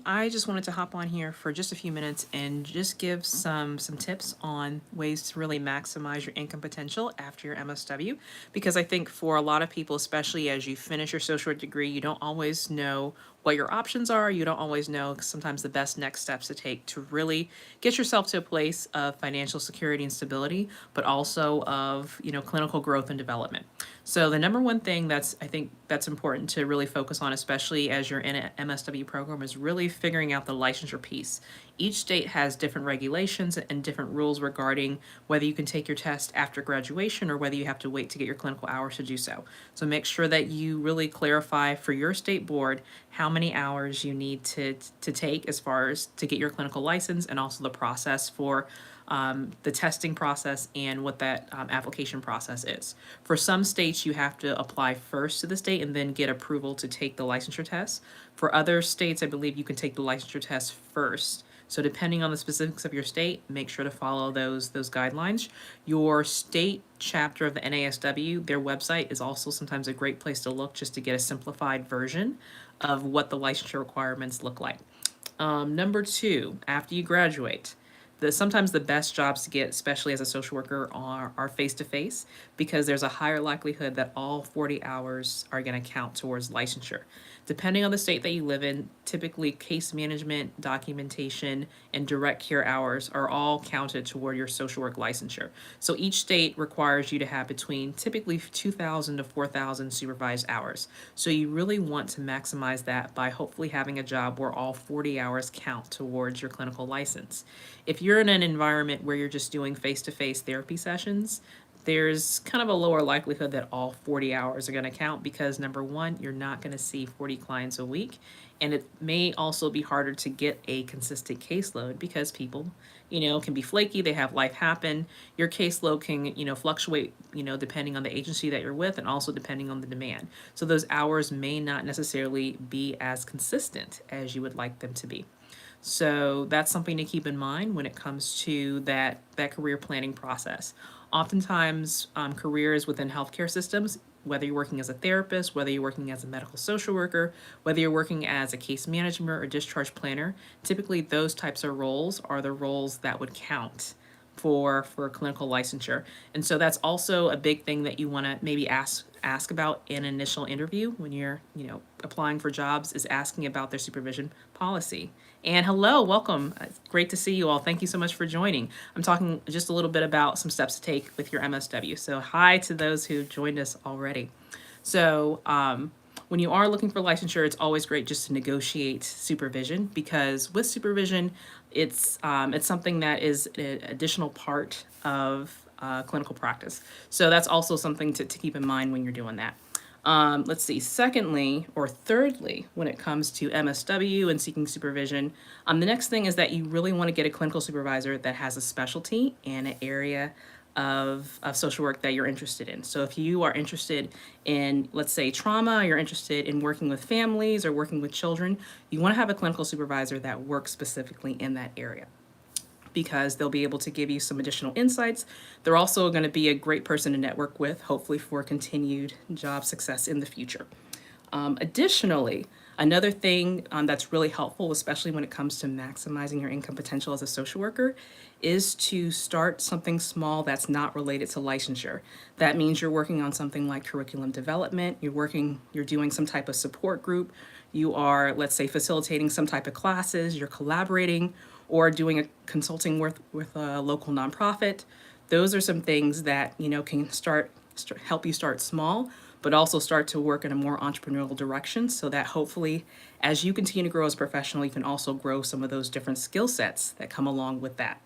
I just wanted to hop on here for just a few minutes and just give some tips on ways to really maximize your income potential after your MSW, because I think for a lot of people, especially as you finish your social work degree, you don't always know what your options are. You don't always know sometimes the best next steps to take to really get yourself to a place of financial security and stability, but also of, clinical growth and development. So the number one thing I think that's important to really focus on, especially as you're in an MSW program, is really figuring out the licensure piece. Each state has different regulations and different rules regarding whether you can take your test after graduation or whether you have to wait to get your clinical hours to do so. So make sure that you really clarify for your state board how many hours you need to take as far as to get your clinical license, and also the process for the testing process and what that application process is. For some states, you have to apply first to the state and then get approval to take the licensure test. For other states, I believe you can take the licensure test first. So depending on the specifics of your state, make sure to follow those guidelines. Your state chapter of the NASW, their website is also sometimes a great place to look just to get a simplified version of what the licensure requirements look like. Number two, after you graduate, sometimes the best jobs to get, especially as a social worker, are face to face, because there's a higher likelihood that all 40 hours are going to count towards licensure. Depending on the state that you live in, typically case management, documentation, and direct care hours are all counted toward your social work licensure. So each state requires you to have between typically 2,000 to 4,000 supervised hours. So you really want to maximize that by hopefully having a job where all 40 hours count towards your clinical license. If you're in an environment where you're just doing face-to-face therapy sessions, there's kind of a lower likelihood that all 40 hours are going to count, because number one, you're not going to see 40 clients a week. And it may also be harder to get a consistent caseload because people, can be flaky. They have life happen. Your caseload can, fluctuate, depending on the agency that you're with and also depending on the demand. So those hours may not necessarily be as consistent as you would like them to be. So that's something to keep in mind when it comes to that career planning process. Oftentimes, careers within healthcare systems, whether you're working as a therapist, whether you're working as a medical social worker, whether you're working as a case manager or discharge planner, typically those types of roles are the roles that would count for clinical licensure. And so that's also a big thing that you want to maybe ask about in an initial interview when you're, applying for jobs, is asking about their supervision policy. And hello, welcome. It's great to see you all. Thank you so much for joining. I'm talking just a little bit about some steps to take with your MSW. So hi to those who joined us already. So when you are looking for licensure, it's always great just to negotiate supervision, because with supervision, it's something that is an additional part of clinical practice. So that's also something to keep in mind when you're doing that. Let's see, secondly, or thirdly, when it comes to MSW and seeking supervision, the next thing is that you really want to get a clinical supervisor that has a specialty and an area of social work that you're interested in. So if you are interested in, let's say, trauma, you're interested in working with families or working with children, you want to have a clinical supervisor that works specifically in that area, because they'll be able to give you some additional insights. They're also going to be a great person to network with, hopefully for continued job success in the future. Additionally, another thing that's really helpful, especially when it comes to maximizing your income potential as a social worker, is to start something small that's not related to licensure. That means you're working on something like curriculum development, you're doing some type of support group, you are, let's say, facilitating some type of classes, you're collaborating, or doing a consulting with a local nonprofit. Those are some things that, can help you start small, but also start to work in a more entrepreneurial direction, so that hopefully as you continue to grow as a professional, you can also grow some of those different skill sets that come along with that.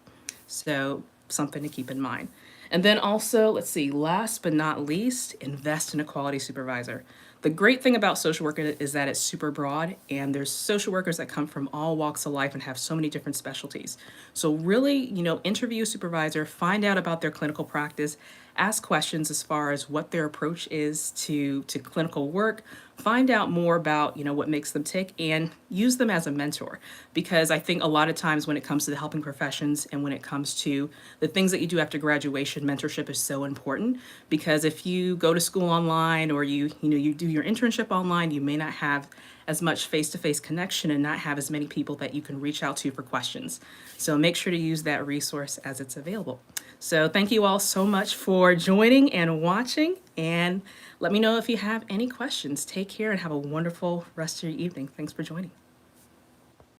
So something to keep in mind. And then also, let's see, last but not least, invest in a quality supervisor. The great thing about social work is that it's super broad, and there's social workers that come from all walks of life and have so many different specialties. So really, interview a supervisor, find out about their clinical practice, ask questions as far as what their approach is to clinical work. Find out more about, what makes them tick, and use them as a mentor. Because I think a lot of times when it comes to the helping professions and when it comes to the things that you do after graduation, mentorship is so important. Because if you go to school online, or you do your internship online, you may not have as much face-to-face connection and not have as many people that you can reach out to for questions. So make sure to use that resource as it's available. So thank you all so much for joining and watching, and let me know if you have any questions. Take care and have a wonderful rest of your evening. Thanks for joining.